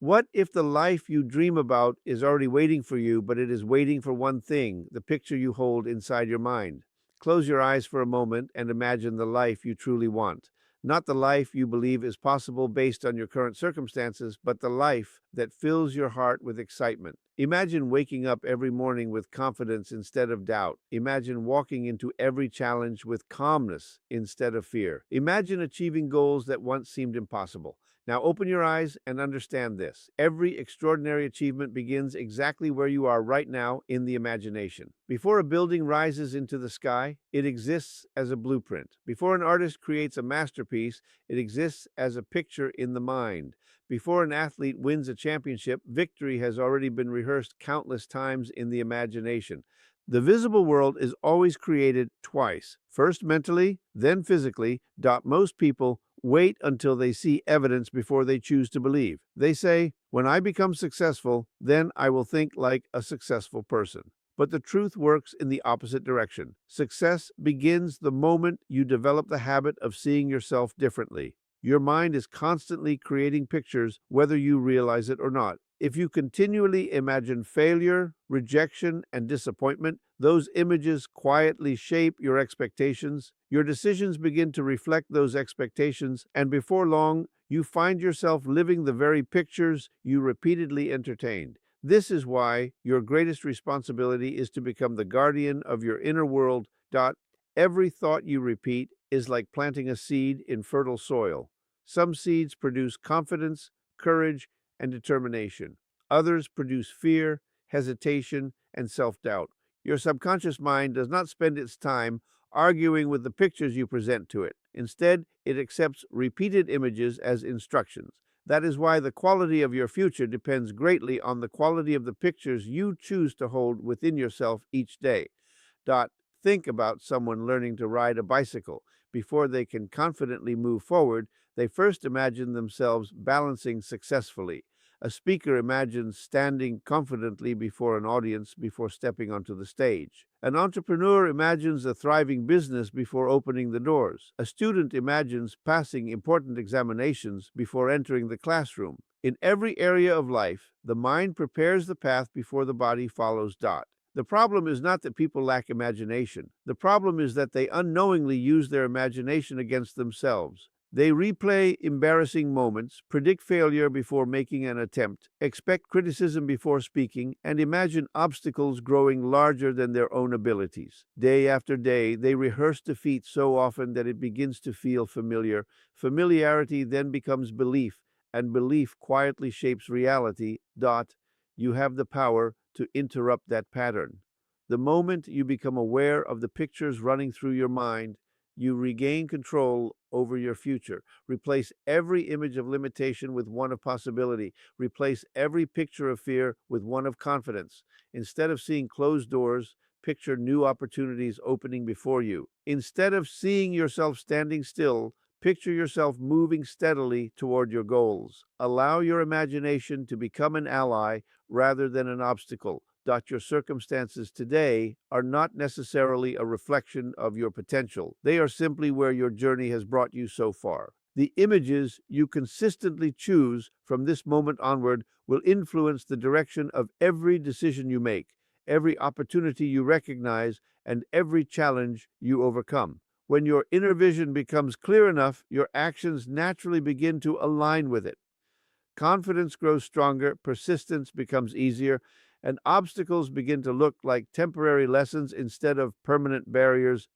What if the life you dream about is already waiting for you, but it is waiting for one thing, the picture you hold inside your mind? Close your eyes for a moment and imagine the life you truly want. Not the life you believe is possible based on your current circumstances, but the life that fills your heart with excitement. Imagine waking up every morning with confidence instead of doubt. Imagine walking into every challenge with calmness instead of fear. Imagine achieving goals that once seemed impossible. Now open your eyes and understand this. Every extraordinary achievement begins exactly where you are right now in the imagination. Before a building rises into the sky, it exists as a blueprint. Before an artist creates a masterpiece, it exists as a picture in the mind. Before an athlete wins a championship, victory has already been rehearsed countless times in the imagination. The visible world is always created twice, first mentally, then physically. Most people wait until they see evidence before they choose to believe. They say, when I become successful, then I will think like a successful person. But the truth works in the opposite direction. Success begins the moment you develop the habit of seeing yourself differently. Your mind is constantly creating pictures, whether you realize it or not. If you continually imagine failure, rejection, and disappointment, those images quietly shape your expectations. Your decisions begin to reflect those expectations, and before long, you find yourself living the very pictures you repeatedly entertained. This is why your greatest responsibility is to become the guardian of your inner world. Every thought you repeat is like planting a seed in fertile soil. Some seeds produce confidence, courage, and determination. Others produce fear, hesitation, and self-doubt. Your subconscious mind does not spend its time arguing with the pictures you present to it. Instead, it accepts repeated images as instructions. That is why the quality of your future depends greatly on the quality of the pictures you choose to hold within yourself each day. Think about someone learning to ride a bicycle. Before they can confidently move forward, they first imagine themselves balancing successfully. A speaker imagines standing confidently before an audience before stepping onto the stage. An entrepreneur imagines a thriving business before opening the doors. A student imagines passing important examinations before entering the classroom. In every area of life, the mind prepares the path before the body follows. The problem is not that people lack imagination. The problem is that they unknowingly use their imagination against themselves. They replay embarrassing moments, predict failure before making an attempt, expect criticism before speaking, and imagine obstacles growing larger than their own abilities. Day after day, they rehearse defeat so often that it begins to feel familiar. Familiarity then becomes belief, and belief quietly shapes reality. You have the power to interrupt that pattern. The moment you become aware of the pictures running through your mind, you regain control over your future. Replace every image of limitation with one of possibility. Replace every picture of fear with one of confidence. Instead of seeing closed doors, picture new opportunities opening before you. Instead of seeing yourself standing still, picture yourself moving steadily toward your goals. Allow your imagination to become an ally rather than an obstacle. Your circumstances today are not necessarily a reflection of your potential. They are simply where your journey has brought you so far. The images you consistently choose from this moment onward will influence the direction of every decision you make, every opportunity you recognize, and every challenge you overcome. When your inner vision becomes clear enough, your actions naturally begin to align with it. Confidence grows stronger, persistence becomes easier, and obstacles begin to look like temporary lessons instead of permanent barriers.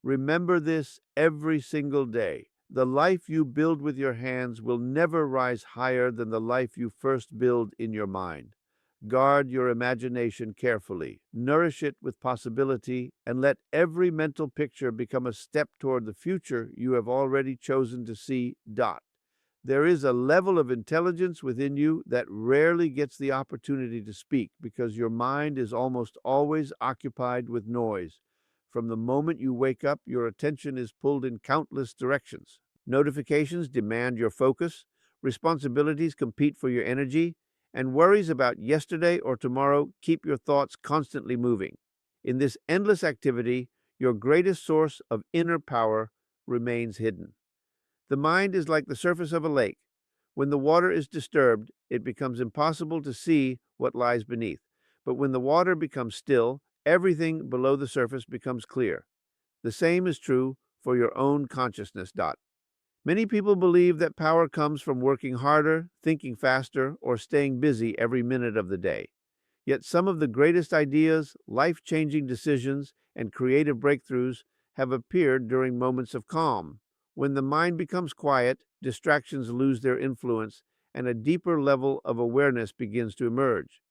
Remember this every single day. The life you build with your hands will never rise higher than the life you first build in your mind. Guard your imagination carefully, nourish it with possibility, and let every mental picture become a step toward the future you have already chosen to see. There is a level of intelligence within you that rarely gets the opportunity to speak because your mind is almost always occupied with noise. From the moment you wake up, your attention is pulled in countless directions. Notifications demand your focus, responsibilities compete for your energy, and worries about yesterday or tomorrow keep your thoughts constantly moving. In this endless activity, your greatest source of inner power remains hidden. The mind is like the surface of a lake. When the water is disturbed, it becomes impossible to see what lies beneath. But when the water becomes still, everything below the surface becomes clear. The same is true for your own consciousness. Many people believe that power comes from working harder, thinking faster, or staying busy every minute of the day. Yet some of the greatest ideas, life-changing decisions, and creative breakthroughs have appeared during moments of calm. When the mind becomes quiet, distractions lose their influence, and a deeper level of awareness begins to emerge.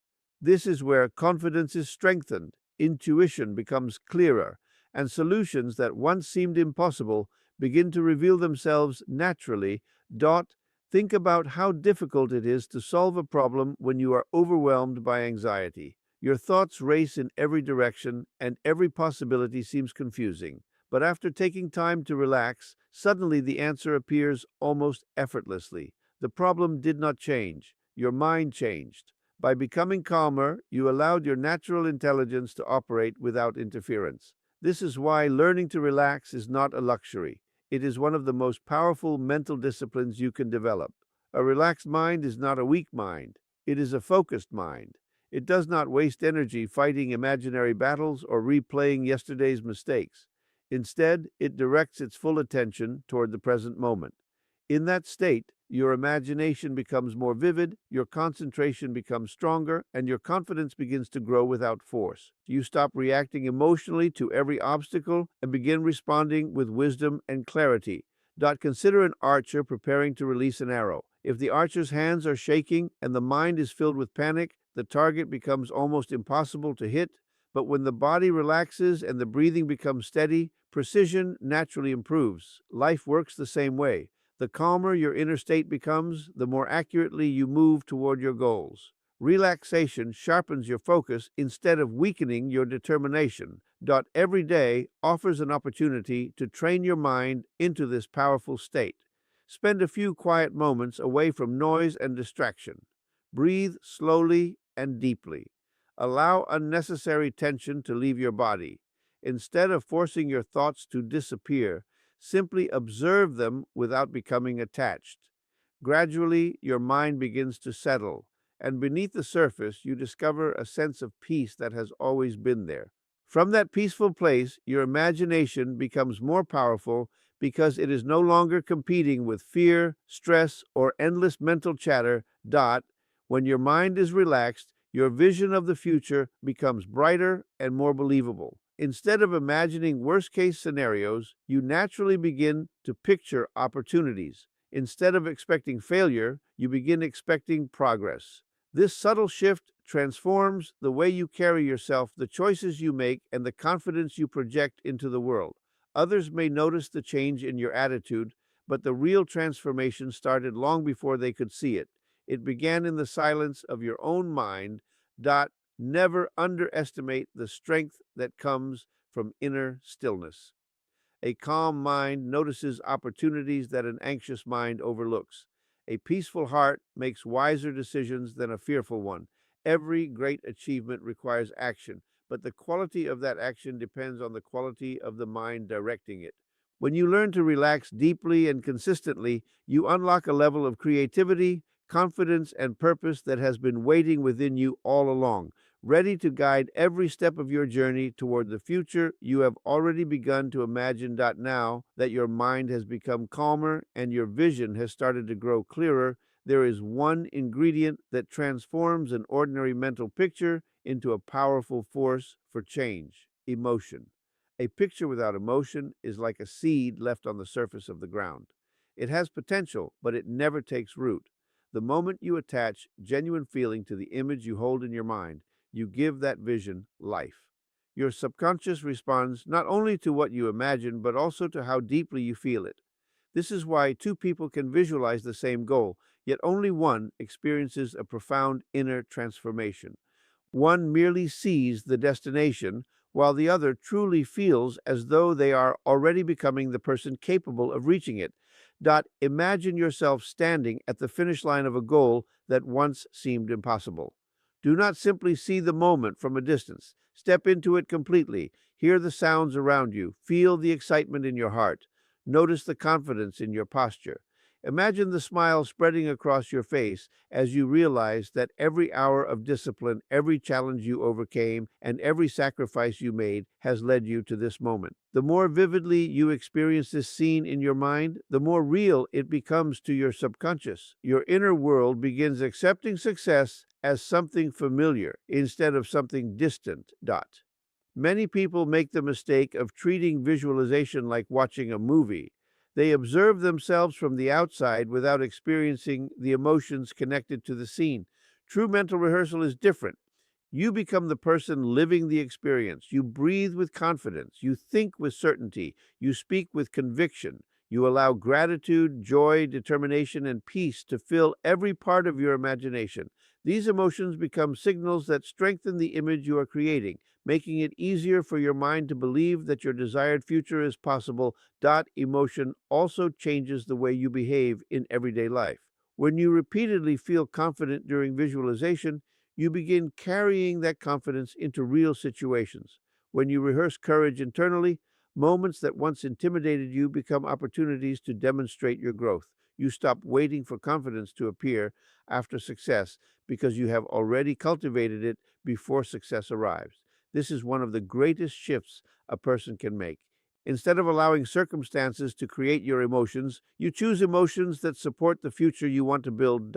This is where confidence is strengthened, intuition becomes clearer, and solutions that once seemed impossible begin to reveal themselves naturally. Think about how difficult it is to solve a problem when you are overwhelmed by anxiety. Your thoughts race in every direction, and every possibility seems confusing. But after taking time to relax, suddenly the answer appears almost effortlessly. The problem did not change. Your mind changed. By becoming calmer, you allowed your natural intelligence to operate without interference. This is why learning to relax is not a luxury. It is one of the most powerful mental disciplines you can develop. A relaxed mind is not a weak mind. It is a focused mind. It does not waste energy fighting imaginary battles or replaying yesterday's mistakes. Instead, it directs its full attention toward the present moment. In that state, your imagination becomes more vivid, your concentration becomes stronger, and your confidence begins to grow without force. You stop reacting emotionally to every obstacle and begin responding with wisdom and clarity. Consider an archer preparing to release an arrow. If the archer's hands are shaking and the mind is filled with panic, the target becomes almost impossible to hit. But when the body relaxes and the breathing becomes steady, precision naturally improves. Life works the same way. The calmer your inner state becomes, the more accurately you move toward your goals. Relaxation sharpens your focus instead of weakening your determination. Every day offers an opportunity to train your mind into this powerful state. Spend a few quiet moments away from noise and distraction. Breathe slowly and deeply. Allow unnecessary tension to leave your body. Instead of forcing your thoughts to disappear, simply observe them without becoming attached. Gradually, your mind begins to settle, and beneath the surface, you discover a sense of peace that has always been there. From that peaceful place, your imagination becomes more powerful because it is no longer competing with fear, stress, or endless mental chatter. When your mind is relaxed, your vision of the future becomes brighter and more believable. Instead of imagining worst-case scenarios, you naturally begin to picture opportunities. Instead of expecting failure, you begin expecting progress. This subtle shift transforms the way you carry yourself, the choices you make, and the confidence you project into the world. Others may notice the change in your attitude, but the real transformation started long before they could see it. It began in the silence of your own mind. Never underestimate the strength that comes from inner stillness. A calm mind notices opportunities that an anxious mind overlooks. A peaceful heart makes wiser decisions than a fearful one. Every great achievement requires action, but the quality of that action depends on the quality of the mind directing it. When you learn to relax deeply and consistently, you unlock a level of creativity, confidence, and purpose that has been waiting within you all along, ready to guide every step of your journey toward the future you have already begun to imagine. Now that your mind has become calmer and your vision has started to grow clearer, there is one ingredient that transforms an ordinary mental picture into a powerful force for change: emotion. A picture without emotion is like a seed left on the surface of the ground. It has potential, but it never takes root. The moment you attach genuine feeling to the image you hold in your mind, you give that vision life. Your subconscious responds not only to what you imagine, but also to how deeply you feel it. This is why two people can visualize the same goal, yet only one experiences a profound inner transformation. One merely sees the destination, while the other truly feels as though they are already becoming the person capable of reaching it. Imagine yourself standing at the finish line of a goal that once seemed impossible. Do not simply see the moment from a distance. Step into it completely. Hear the sounds around you. Feel the excitement in your heart. Notice the confidence in your posture. Imagine the smile spreading across your face as you realize that every hour of discipline, every challenge you overcame, and every sacrifice you made has led you to this moment. The more vividly you experience this scene in your mind, the more real it becomes to your subconscious. Your inner world begins accepting success as something familiar instead of something distant. Many people make the mistake of treating visualization like watching a movie. They observe themselves from the outside without experiencing the emotions connected to the scene. True mental rehearsal is different. You become the person living the experience. You breathe with confidence. You think with certainty. You speak with conviction. You allow gratitude, joy, determination, and peace to fill every part of your imagination. These emotions become signals that strengthen the image you are creating, making it easier for your mind to believe that your desired future is possible. Emotion also changes the way you behave in everyday life. When you repeatedly feel confident during visualization, you begin carrying that confidence into real situations. When you rehearse courage internally, moments that once intimidated you become opportunities to demonstrate your growth. You stop waiting for confidence to appear after success because you have already cultivated it before success arrives. This is one of the greatest shifts a person can make. Instead of allowing circumstances to create your emotions, you choose emotions that support the future you want to build.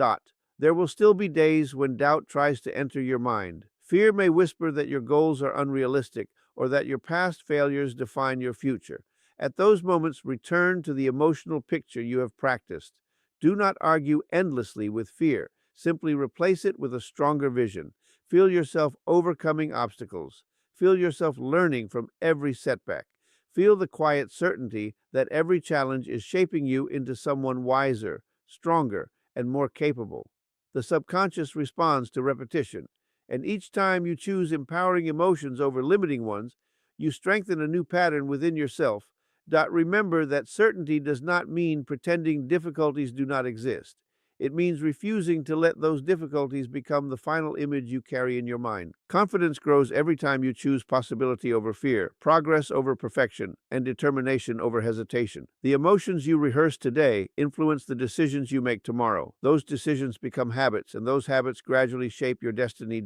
There will still be days when doubt tries to enter your mind. Fear may whisper that your goals are unrealistic or that your past failures define your future. At those moments, return to the emotional picture you have practiced. Do not argue endlessly with fear. Simply replace it with a stronger vision. Feel yourself overcoming obstacles. Feel yourself learning from every setback. Feel the quiet certainty that every challenge is shaping you into someone wiser, stronger, and more capable. The subconscious responds to repetition, and each time you choose empowering emotions over limiting ones, you strengthen a new pattern within yourself. Remember that certainty does not mean pretending difficulties do not exist. It means refusing to let those difficulties become the final image you carry in your mind. Confidence grows every time you choose possibility over fear, progress over perfection, and determination over hesitation. The emotions you rehearse today influence the decisions you make tomorrow. Those decisions become habits, and those habits gradually shape your destiny.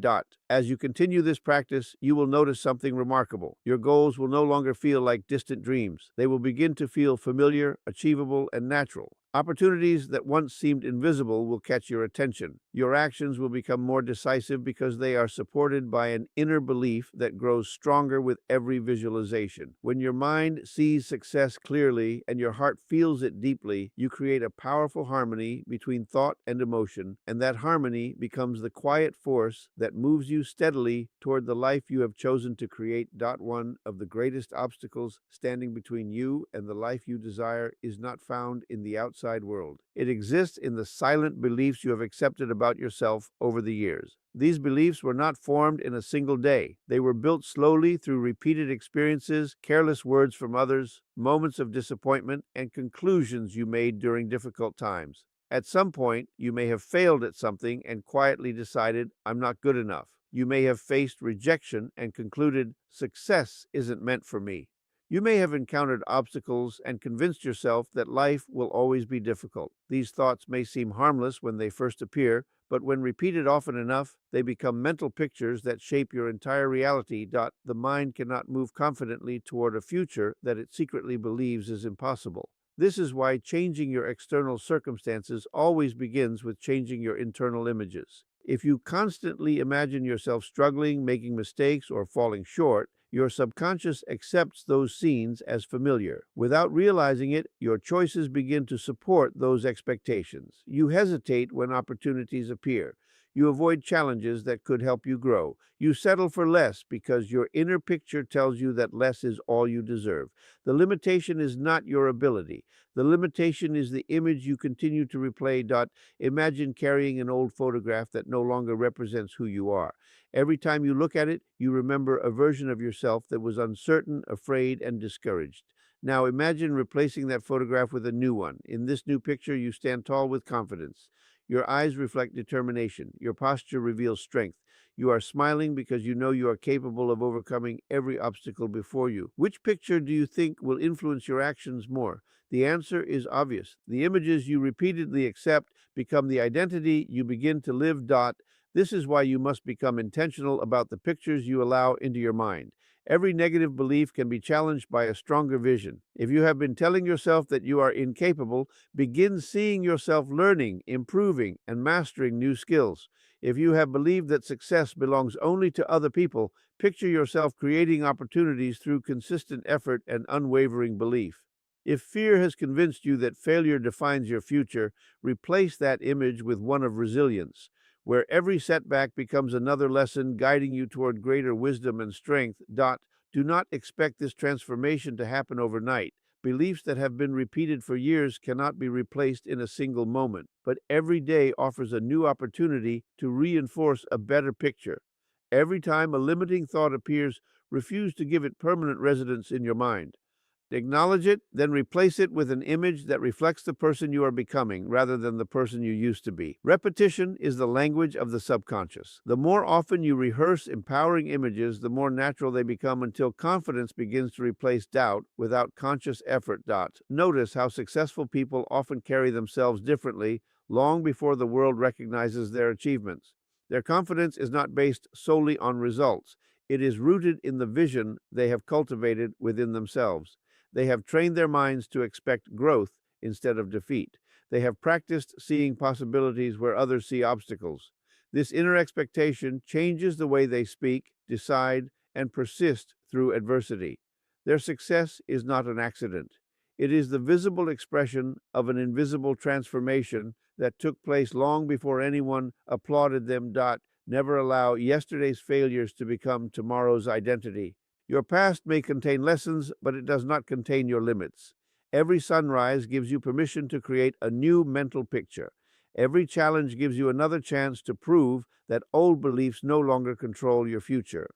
As you continue this practice, you will notice something remarkable. Your goals will no longer feel like distant dreams. They will begin to feel familiar, achievable, and natural. Opportunities that once seemed invisible will catch your attention. Your actions will become more decisive because they are supported by an inner belief that grows stronger with every visualization. When your mind sees success clearly and your heart feels it deeply, you create a powerful harmony between thought and emotion, and that harmony becomes the quiet force that moves you steadily toward the life you have chosen to create. One of the greatest obstacles standing between you and the life you desire is not found in the outside world. It exists in the silent beliefs you have accepted about yourself over the years. These beliefs were not formed in a single day. They were built slowly through repeated experiences, careless words from others, moments of disappointment, and conclusions you made during difficult times. At some point, you may have failed at something and quietly decided, I'm not good enough. You may have faced rejection and concluded, success isn't meant for me. You may have encountered obstacles and convinced yourself that life will always be difficult. These thoughts may seem harmless when they first appear, but when repeated often enough, they become mental pictures that shape your entire reality. The mind cannot move confidently toward a future that it secretly believes is impossible. This is why changing your external circumstances always begins with changing your internal images. If you constantly imagine yourself struggling, making mistakes, or falling short, your subconscious accepts those scenes as familiar. Without realizing it, your choices begin to support those expectations. You hesitate when opportunities appear. You avoid challenges that could help you grow. You settle for less because your inner picture tells you that less is all you deserve. The limitation is not your ability. The limitation is the image you continue to replay. Imagine carrying an old photograph that no longer represents who you are. Every time you look at it, you remember a version of yourself that was uncertain, afraid, and discouraged. Now imagine replacing that photograph with a new one. In this new picture, you stand tall with confidence. Your eyes reflect determination. Your posture reveals strength. You are smiling because you know you are capable of overcoming every obstacle before you. Which picture do you think will influence your actions more? The answer is obvious. The images you repeatedly accept become the identity you begin to live. This is why you must become intentional about the pictures you allow into your mind. Every negative belief can be challenged by a stronger vision. If you have been telling yourself that you are incapable, begin seeing yourself learning, improving, and mastering new skills. If you have believed that success belongs only to other people, picture yourself creating opportunities through consistent effort and unwavering belief. If fear has convinced you that failure defines your future, replace that image with one of resilience, where every setback becomes another lesson guiding you toward greater wisdom and strength. Do not expect this transformation to happen overnight. Beliefs that have been repeated for years cannot be replaced in a single moment, but every day offers a new opportunity to reinforce a better picture. Every time a limiting thought appears, refuse to give it permanent residence in your mind. Acknowledge it, then replace it with an image that reflects the person you are becoming rather than the person you used to be. Repetition is the language of the subconscious. The more often you rehearse empowering images, the more natural they become until confidence begins to replace doubt without conscious effort. Notice how successful people often carry themselves differently long before the world recognizes their achievements. Their confidence is not based solely on results. It is rooted in the vision they have cultivated within themselves. They have trained their minds to expect growth instead of defeat. They have practiced seeing possibilities where others see obstacles. This inner expectation changes the way they speak, decide, and persist through adversity. Their success is not an accident. It is the visible expression of an invisible transformation that took place long before anyone applauded them. Never allow yesterday's failures to become tomorrow's identity. Your past may contain lessons, but it does not contain your limits. Every sunrise gives you permission to create a new mental picture. Every challenge gives you another chance to prove that old beliefs no longer control your future.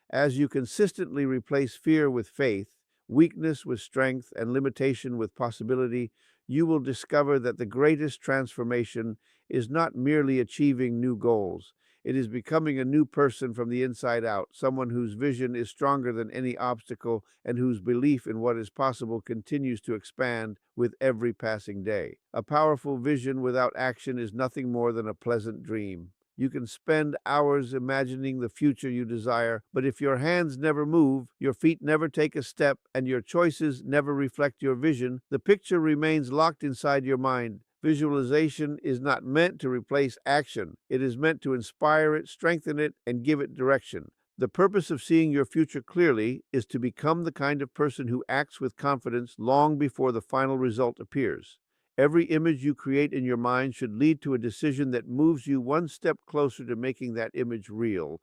As you consistently replace fear with faith, weakness with strength, and limitation with possibility, you will discover that the greatest transformation is not merely achieving new goals. It is becoming a new person from the inside out, someone whose vision is stronger than any obstacle and whose belief in what is possible continues to expand with every passing day. A powerful vision without action is nothing more than a pleasant dream. You can spend hours imagining the future you desire, but if your hands never move, your feet never take a step, and your choices never reflect your vision, the picture remains locked inside your mind. Visualization is not meant to replace action. It is meant to inspire it, strengthen it, and give it direction. The purpose of seeing your future clearly is to become the kind of person who acts with confidence long before the final result appears. Every image you create in your mind should lead to a decision that moves you one step closer to making that image real.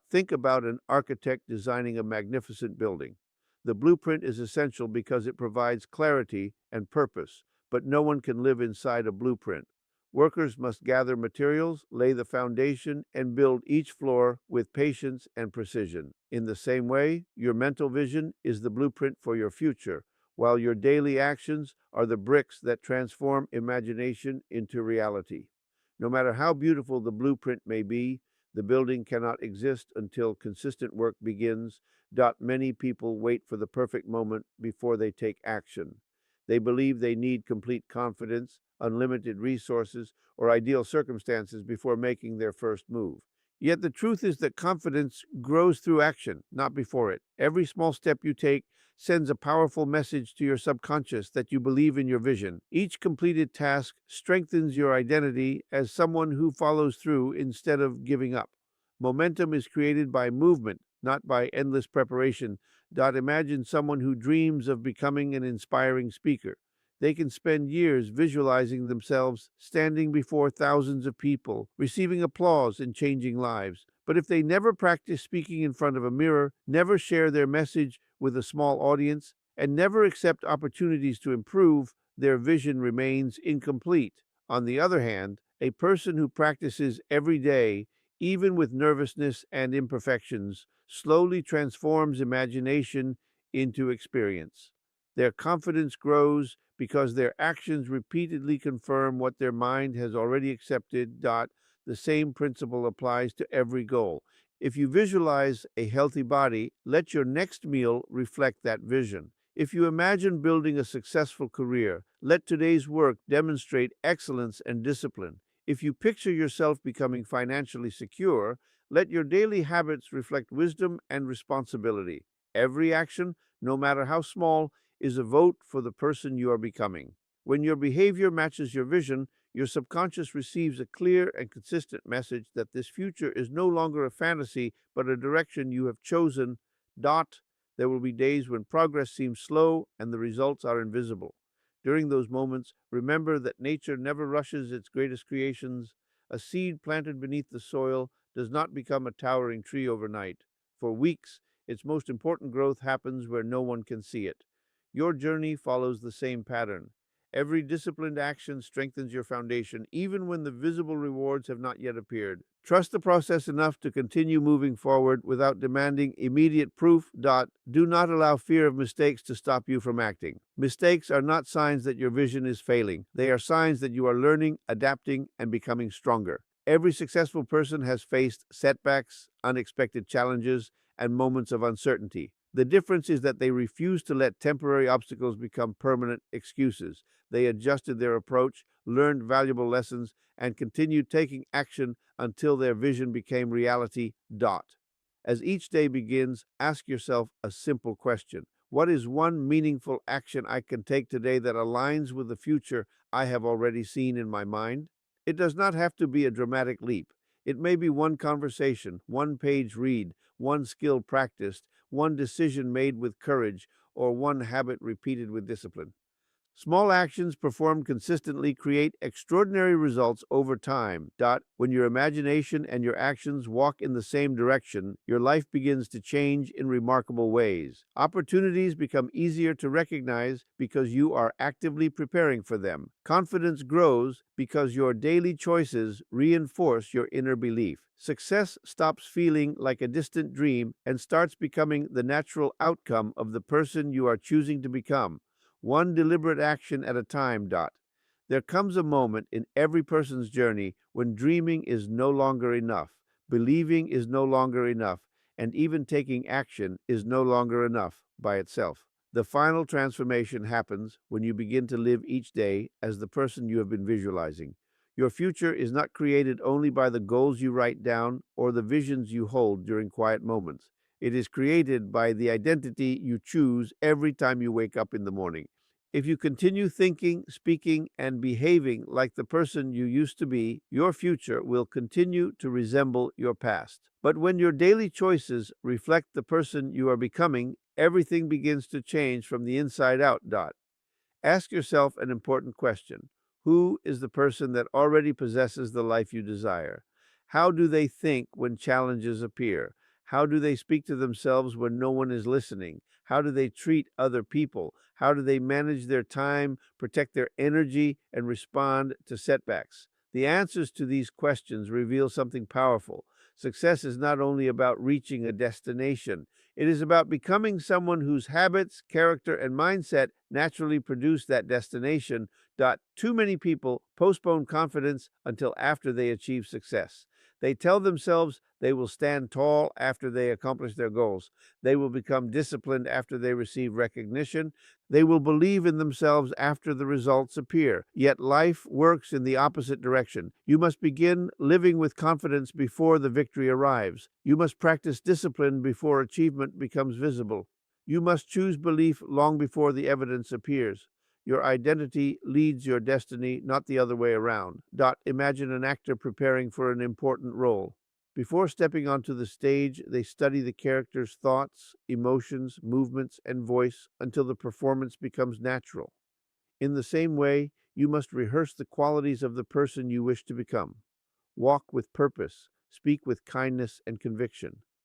Think about an architect designing a magnificent building. The blueprint is essential because it provides clarity and purpose, but no one can live inside a blueprint. Workers must gather materials, lay the foundation, and build each floor with patience and precision. In the same way, your mental vision is the blueprint for your future, while your daily actions are the bricks that transform imagination into reality. No matter how beautiful the blueprint may be, the building cannot exist until consistent work begins. Many people wait for the perfect moment before they take action. They believe they need complete confidence, unlimited resources, or ideal circumstances before making their first move. Yet the truth is that confidence grows through action, not before it. Every small step you take sends a powerful message to your subconscious that you believe in your vision. Each completed task strengthens your identity as someone who follows through instead of giving up. Momentum is created by movement, not by endless preparation. Imagine someone who dreams of becoming an inspiring speaker. They can spend years visualizing themselves standing before thousands of people, receiving applause and changing lives. But if they never practice speaking in front of a mirror, never share their message with a small audience, and never accept opportunities to improve, their vision remains incomplete. On the other hand, a person who practices every day, even with nervousness and imperfections, slowly transforms imagination into experience. Their confidence grows because their actions repeatedly confirm what their mind has already accepted. The same principle applies to every goal. If you visualize a healthy body, let your next meal reflect that vision. If you imagine building a successful career, let today's work demonstrate excellence and discipline. If you picture yourself becoming financially secure, let your daily habits reflect wisdom and responsibility. Every action, no matter how small, is a vote for the person you are becoming. When your behavior matches your vision, your subconscious receives a clear and consistent message that this future is no longer a fantasy, but a direction you have chosen. Dot. There will be days when progress seems slow and the results are invisible. During those moments, remember that nature never rushes its greatest creations. A seed planted beneath the soil does not become a towering tree overnight. For weeks, its most important growth happens where no one can see it. Your journey follows the same pattern. Every disciplined action strengthens your foundation, even when the visible rewards have not yet appeared. Trust the process enough to continue moving forward without demanding immediate proof. Do not allow fear of mistakes to stop you from acting. Mistakes are not signs that your vision is failing. They are signs that you are learning, adapting, and becoming stronger. Every successful person has faced setbacks, unexpected challenges, and moments of uncertainty. The difference is that they refuse to let temporary obstacles become permanent excuses. They adjusted their approach, learned valuable lessons, and continued taking action until their vision became reality. As each day begins, ask yourself a simple question. What is one meaningful action I can take today that aligns with the future I have already seen in my mind? It does not have to be a dramatic leap. It may be one conversation, one page read, one skill practiced, one decision made with courage, or one habit repeated with discipline. Small actions performed consistently create extraordinary results over time. When your imagination and your actions walk in the same direction, your life begins to change in remarkable ways. Opportunities become easier to recognize because you are actively preparing for them. Confidence grows because your daily choices reinforce your inner belief. Success stops feeling like a distant dream and starts becoming the natural outcome of the person you are choosing to become. One deliberate action at a time. There comes a moment in every person's journey when dreaming is no longer enough, believing is no longer enough, and even taking action is no longer enough by itself. The final transformation happens when you begin to live each day as the person you have been visualizing. Your future is not created only by the goals you write down or the visions you hold during quiet moments. It is created by the identity you choose every time you wake up in the morning. If you continue thinking, speaking, and behaving like the person you used to be, your future will continue to resemble your past. But when your daily choices reflect the person you are becoming, everything begins to change from the inside out. Ask yourself an important question. Who is the person that already possesses the life you desire? How do they think when challenges appear? How do they speak to themselves when no one is listening? How do they treat other people? How do they manage their time, protect their energy, and respond to setbacks? The answers to these questions reveal something powerful. Success is not only about reaching a destination, it is about becoming someone whose habits, character, and mindset naturally produce that destination. Too many people postpone confidence until after they achieve success. They tell themselves they will stand tall after they accomplish their goals. They will become disciplined after they receive recognition. They will believe in themselves after the results appear. Yet life works in the opposite direction. You must begin living with confidence before the victory arrives. You must practice discipline before achievement becomes visible. You must choose belief long before the evidence appears. Your identity leads your destiny, not the other way around. Imagine an actor preparing for an important role. Before stepping onto the stage, they study the character's thoughts, emotions, movements, and voice until the performance becomes natural. In the same way, you must rehearse the qualities of the person you wish to become. Walk with purpose, speak with kindness and conviction,